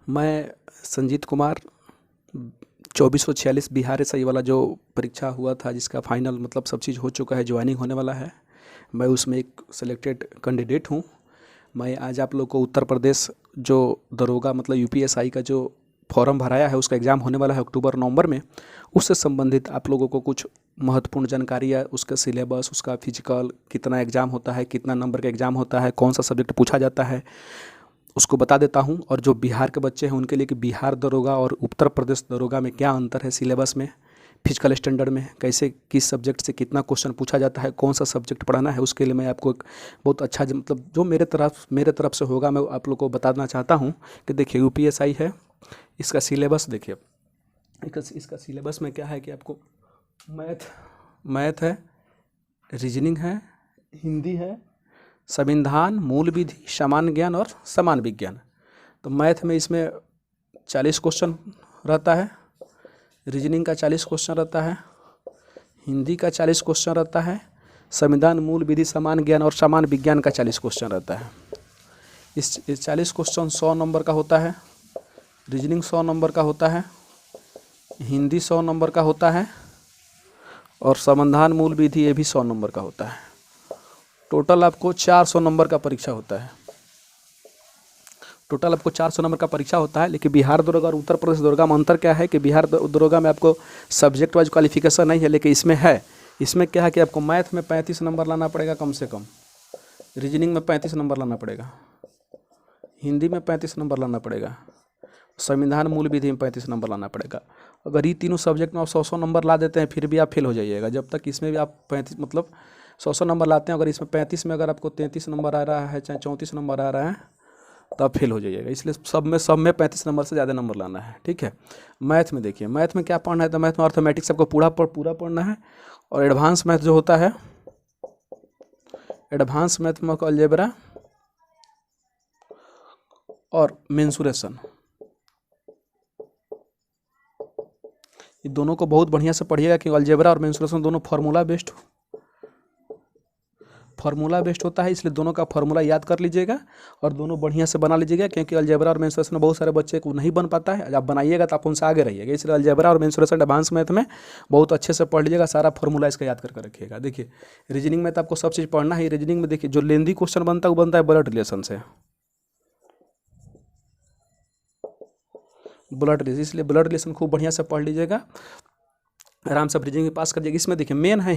मैं संजीत कुमार 2446 बिहार एसआई वाला जो परीक्षा हुआ था, जिसका फाइनल मतलब सब चीज़ हो चुका है, ज्वाइनिंग होने वाला है। मैं उसमें एक सिलेक्टेड कैंडिडेट हूँ। मैं आज आप लोग को उत्तर प्रदेश जो दरोगा मतलब यूपीएसआई का जो फॉर्म भराया है, उसका एग्ज़ाम होने वाला है अक्टूबर नवंबर में, उससे संबंधित आप लोगों को कुछ महत्वपूर्ण जानकारी है। उसका सिलेबस, उसका फिजिकल, कितना एग्ज़ाम होता है, कितना नंबर का एग्ज़ाम होता है, कौन सा सब्जेक्ट पूछा जाता है, उसको बता देता हूँ। और जो बिहार के बच्चे हैं उनके लिए कि बिहार दरोगा और उत्तर प्रदेश दरोगा में क्या अंतर है, सिलेबस में, फिजिकल स्टैंडर्ड में, कैसे किस सब्जेक्ट से कितना क्वेश्चन पूछा जाता है, कौन सा सब्जेक्ट पढ़ाना है, उसके लिए मैं आपको एक बहुत अच्छा मतलब जो मेरे तरफ से होगा, मैं आप लोग को बताना चाहता हूँ कि देखिए यूपीएसआई है, इसका सिलेबस देखिए। इसका सिलेबस में क्या है कि आपको मैथ है, रीजनिंग है, हिंदी है, संविधान, मूल विधि, सामान्य ज्ञान और समान विज्ञान। तो मैथ में इसमें 40 क्वेश्चन रहता है, रीजनिंग का 40 क्वेश्चन रहता है, हिंदी का 40 क्वेश्चन रहता है, संविधान, मूल विधि, समान ज्ञान और समान विज्ञान का 40 क्वेश्चन रहता है। इस 40 क्वेश्चन 100 नंबर का होता है, रीजनिंग 100 नंबर का होता है, हिंदी 100 नंबर का होता है और संविधान, मूल विधि ये भी 100 नंबर का होता है। टोटल आपको 400 नंबर का परीक्षा होता है। टोटल आपको 400 नंबर का परीक्षा होता है। लेकिन बिहार दरोगा और उत्तर प्रदेश दरोगा में अंतर क्या है कि बिहार दरोगा में आपको सब्जेक्ट वाइज क्वालिफिकेशन नहीं है, लेकिन इसमें है। इसमें क्या है कि आपको मैथ में 35 नंबर लाना पड़ेगा कम से कम, रीजनिंग में 35 नंबर लाना पड़ेगा, हिंदी में 35 नंबर लाना पड़ेगा, संविधान, मूल विधि में 35 नंबर लाना पड़ेगा। अगर ये तीनों सब्जेक्ट में आप 100 नंबर ला देते हैं फिर भी आप फेल हो जाइएगा। जब तक इसमें भी आप 35 मतलब 100 नंबर लाते हैं, अगर इसमें 35 में अगर आपको 33 नंबर आ रहा है, चाहे 34 नंबर आ रहा है, तो आप फेल हो जाइएगा। इसलिए सब में 35 नंबर से ज़्यादा नंबर लाना है, ठीक है। मैथ में देखिए, मैथ में क्या पढ़ना है, तो मैथ में अर्थमेटिक्स आपको पूरा पढ़ना है। और एडवांस मैथ जो होता है, एडवांस मैथ में अलजेब्रा और मेंसुरेशन, ये दोनों को बहुत बढ़िया से पढ़िएगा कि अलजेब्रा और मेंसुरेशन दोनों फार्मूला बेस्ड होता है। इसलिए दोनों का फार्मूला याद कर लीजिएगा और दोनों बढ़िया से बना लीजिएगा, क्योंकि अलजेब्रा और मेंसुरेशन में बहुत सारे बच्चे को नहीं बन पाता है। आप बनाइएगा तो आप उनसे आगे रहिएगा। इसलिए अलजेब्रा और मेंसुरेशन एडवांस मैथ में बहुत अच्छे से पढ़ लीजिएगा, सारा फार्मूला इसका याद करके रखिएगा। देखिए रीजनिंग में तो आपको सब चीज़ पढ़ना है। रीजनिंग में देखिए जो लेंदी क्वेश्चन बनता है वो बनता है ब्लड रिलेशन से, इसलिए ब्लड रिलेशन खूब बढ़िया से पढ़ लीजिएगा, आराम से रीजनिंग में पास कर जाएगा। इसमें देखिए मेन है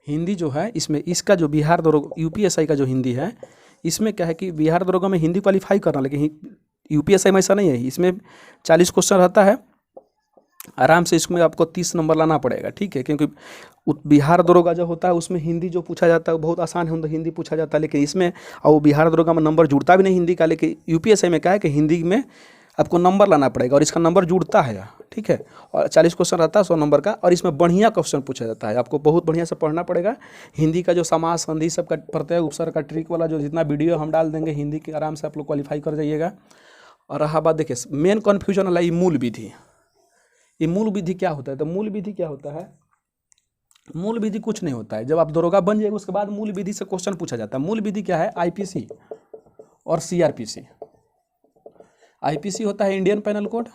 हिंदी जो है, इसमें इसका जो बिहार दरोगा यूपीएसआई का जो हिंदी है, इसमें क्या है कि बिहार दरोगा में हिंदी क्वालिफाई करना, लेकिन यूपीएसआई में ऐसा नहीं है। इसमें 40 क्वेश्चन रहता है, आराम से इसमें आपको 30 नंबर लाना पड़ेगा, ठीक है। क्योंकि बिहार दरोगा जो होता है उसमें हिंदी जो पूछा जाता है बहुत आसान है, हिंदी पूछा जाता है, लेकिन इसमें और बिहार दरोगा में नंबर जुड़ता भी नहीं हिंदी का। लेकिन यूपीएसआई में क्या है कि हिंदी में आपको नंबर लाना पड़ेगा और इसका नंबर जुड़ता है, ठीक है। और 40 क्वेश्चन रहता है 100 नंबर का, और इसमें बढ़िया क्वेश्चन पूछा जाता है। आपको बहुत बढ़िया से पढ़ना पड़ेगा। हिंदी का जो समास, संधि सब का, प्रत्यय, उपसर्ग का ट्रिक वाला जो जितना वीडियो हम डाल देंगे हिंदी के, आराम से आप लोग क्वालिफाई कर जाइएगा। और रहा बात देखिए मेन कन्फ्यूजन वाला ये मूल विधि। ये मूल विधि क्या होता है, तो मूल विधि क्या होता है, मूल विधि कुछ नहीं होता है। जब आप दरोगा बन जाएगा उसके बाद मूल विधि से क्वेश्चन पूछा जाता है। मूल विधि क्या है, आईपीसी और सीआरपीसी। आईपीसी होता है इंडियन पैनल कोड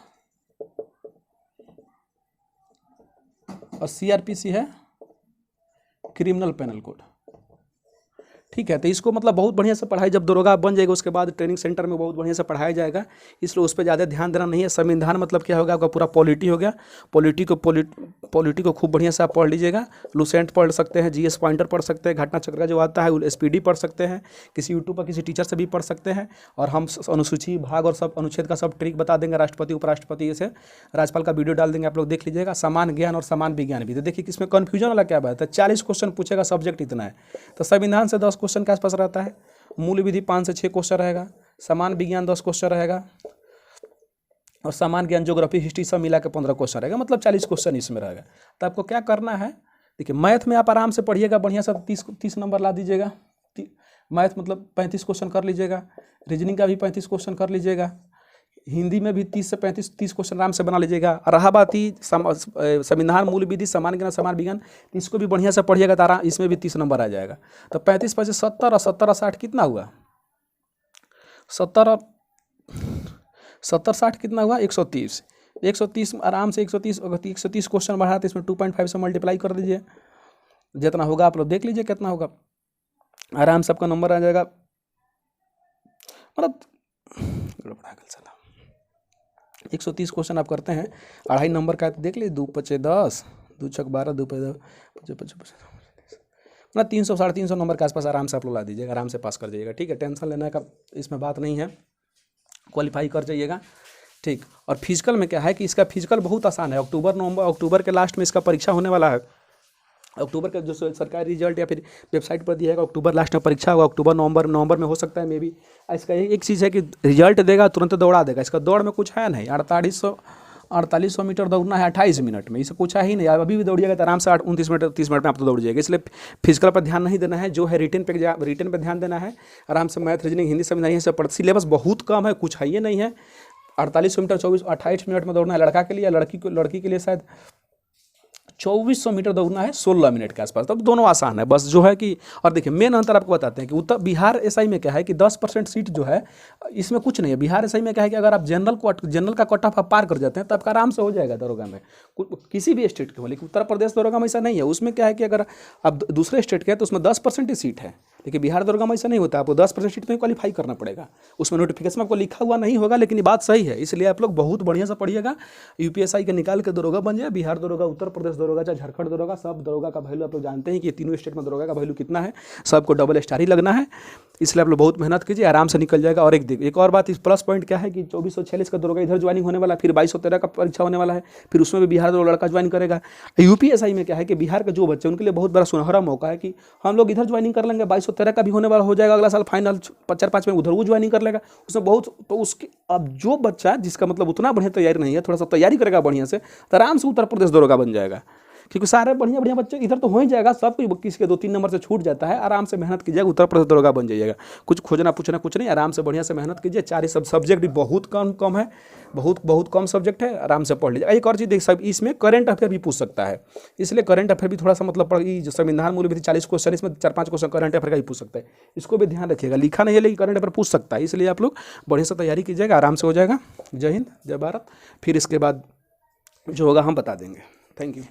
और सीआरपीसी है क्रिमिनल पैनल कोड, ठीक है। तो इसको मतलब बहुत बढ़िया से पढ़ाई, जब दरोगा बन जाएगा उसके बाद ट्रेनिंग सेंटर में बहुत बढ़िया से पढ़ाया जाएगा, इसलिए उस पर ज़्यादा ध्यान देना नहीं है। संविधान मतलब क्या होगा, आपका पूरा पॉलिटी हो गया। पॉलिटी को खूब बढ़िया से आप पढ़ लीजिएगा। लुसेंट पढ़ सकते हैं, जीएस पॉइंटर पढ़ सकते हैं, घटना चक्र का जो आता है एसपीडी पढ़ सकते हैं, किसी यूट्यूब पर किसी टीचर से भी पढ़ सकते हैं। और हम अनुसूची भाग और सब अनुच्छेद का सब ट्रिक बता देंगे, राष्ट्रपति उपराष्ट्रपति से राज्यपाल का वीडियो डाल देंगे, आप लोग देख लीजिएगा। समान ज्ञान और समान विज्ञान भी। तो देखिए इसमें कन्फ्यूजन वाला क्या बात है, 40 क्वेश्चन पूछेगा, सब्जेक्ट इतना है, तो संविधान से 10 क्वेश्चन के आसपास रहता है, मूल विधि 5 से 6 क्वेश्चन रहेगा, समान विज्ञान 10 क्वेश्चन रहेगा, और समान ज्ञान, ज्योग्राफी, हिस्ट्री सब मिला के 15 क्वेश्चन रहेगा, मतलब 40 क्वेश्चन इसमें रहेगा। तो आपको क्या करना है, देखिए मैथ में आप आराम से पढ़िएगा, बढ़िया से 30 नंबर ला दीजिएगा। मैथ मतलब 35 क्वेश्चन कर लीजिएगा, रीजनिंग का भी 35 क्वेश्चन कर लीजिएगा, हिंदी में भी 30 से 35 क्वेश्चन आराम से बना लीजिएगा। और रहा बात ही संविधान, मूल विधि, समान ज्ञान, समान विज्ञान, इसको भी बढ़िया से पढ़िएगा तो आराम, इसमें भी 30 नंबर आ जाएगा। तो 35 25 70 और 70 और 60 कितना हुआ, 70 और 70-60 कितना हुआ 130। 130 आराम से 130 क्वेश्चन बढ़ा तो इसमें 2.5 से मल्टीप्लाई कर दीजिए, जितना होगा आप लोग देख लीजिए कितना होगा, आराम से आपका नंबर आ जाएगा। मतलब 130 क्वेश्चन आप करते हैं 2.5 नंबर का, देख लीजिए 2 × 5 = 10, 2 × 6 = 12, 2 × 5 = मतलब 300 साढ़े 300 नंबर के आसपास आराम से आप लोग ला दीजिएगा, आराम से पास कर जाइएगा। ठीक है, टेंशन लेने का इसमें बात नहीं है, क्वालिफाई कर जाइएगा। ठीक, और फिजिकल में क्या है कि इसका फिजिकल बहुत आसान है। अक्टूबर के लास्ट में इसका परीक्षा होने वाला है। अक्टूबर का जो सरकारी रिजल्ट या फिर वेबसाइट पर दिया है, अक्टूबर लास्ट में परीक्षा होगा, अक्टूबर नवंबर में हो सकता है मे बी। इसका एक चीज़ है कि रिजल्ट देगा तुरंत दौड़ा देगा। इसका दौड़ में कुछ है नहीं, 4800 मीटर दौड़ना है 28 मिनट में, इसे कुछ है ही नहीं। अभी भी दौड़िएगा तो आराम से 29 मिनट 30 मिनट में आप तो दौड़ जाएगा। इसलिए फिजिकल पर ध्यान नहीं देना है, जो है रिटन पे ध्यान देना है। आराम से मैथ, रीजनिंग, हिंदी समझना है, सब सिलेबस बहुत कम है, कुछ है ये नहीं है। 4800 मीटर 28 मिनट में दौड़ना है लड़का के लिए, या लड़की के लिए शायद 2400 मीटर दौड़ना है 16 मिनट के आसपास। तब दोनों आसान है, बस जो है कि, और देखिए मेन अंतर आपको बताते हैं कि उत्तर बिहार एसआई में क्या है कि 10% सीट जो है इसमें कुछ नहीं है। बिहार एसआई में क्या है कि अगर आप जनरल का कट ऑफ आप पार कर जाते हैं तो आपका आराम से हो जाएगा दरोगा में, किसी भी स्टेट के हो। लेकिन उत्तर प्रदेश दरोगा में ऐसा नहीं है। उसमें क्या है कि अगर आप दूसरे स्टेट के हैं तो उसमें 10% ही सीट है, लेकिन बिहार दरोगा में ऐसा नहीं होता। आपको 10% सीट में क्वालिफाई करना पड़ेगा। उसमें नोटिफिकेशन आपको लिखा हुआ नहीं होगा, लेकिन ये बात सही है। इसलिए आप लोग बहुत बढ़िया से पढ़िएगा, यूपीएसआई का निकाल के दरोगा बन जाए। बिहार दरोगा, उत्तर प्रदेश दरोगा, चाहे झारखंड दरोगा, सब दरोगा का वैल्यू आप लोग जानते हैं कि ये तीनों स्टेट में दरोगा का वैल्यू कितना है। सबको डबल स्टार ही लगना है, इसलिए आप लोग बहुत मेहनत कीजिए, आराम से निकल जाएगा। और एक और बात, इस प्लस पॉइंट क्या है कि 2446 का दरोगा इधर ज्वाइनिंग होने वाला है, फिर 2213 का परीक्षा होने वाला है, फिर उसमें भी बिहार दरोगा लड़का ज्वाइन करेगा। यूपीएसआई में क्या है कि बिहार के जो बच्चे उनके लिए बहुत बड़ा सुनहरा मौका है कि हम लोग इधर ज्वाइनिंग कर लेंगे, 2213 का भी होने वाला हो जाएगा अगला साल फाइनल 4-5 में, उधर वो ज्वाइनिंग कर लेगा। उसमें बहुत तो उसके, अब जो बच्चा जिसका मतलब उतना बढ़िया तैयारी नहीं है, थोड़ा सा तैयारी करेगा बढ़िया से, तो आराम से उत्तर प्रदेश दरोगा बन जाएगा। क्योंकि सारे बढ़िया बच्चे इधर तो हो ही जाएगा, सब कोई किसी के 2-3 नंबर से छूट जाता है। आराम से मेहनत कीजिएगा, उत्तर प्रदेश दरोगा बन जाइएगा। कुछ खोजना पूछना कुछ नहीं, आराम से बढ़िया से मेहनत कीजिए। 4 सब्जेक्ट भी बहुत कम है, बहुत कम सब्जेक्ट है, आराम से पढ़ लीजिए। एक और चीज़ देख सब, इसमें करंट अफेयर भी पूछ सकता है, इसलिए करंट अफेयर भी थोड़ा सा मतलब जो संविधान मूल्य विधि 40 क्वेश्चन, इसमें 4-5 क्वेश्चन करंट अफेयर का भी पूछ सकता है। इसको भी ध्यान रखिएगा, लिखा नहीं है लेकिन करंट अफेयर पूछ सकता है, इसलिए आप लोग बढ़िया से तैयारी कीजिएगा, आराम से हो जाएगा। जय हिंद, जय भारत। फिर इसके बाद जो होगा हम बता देंगे। Thank you.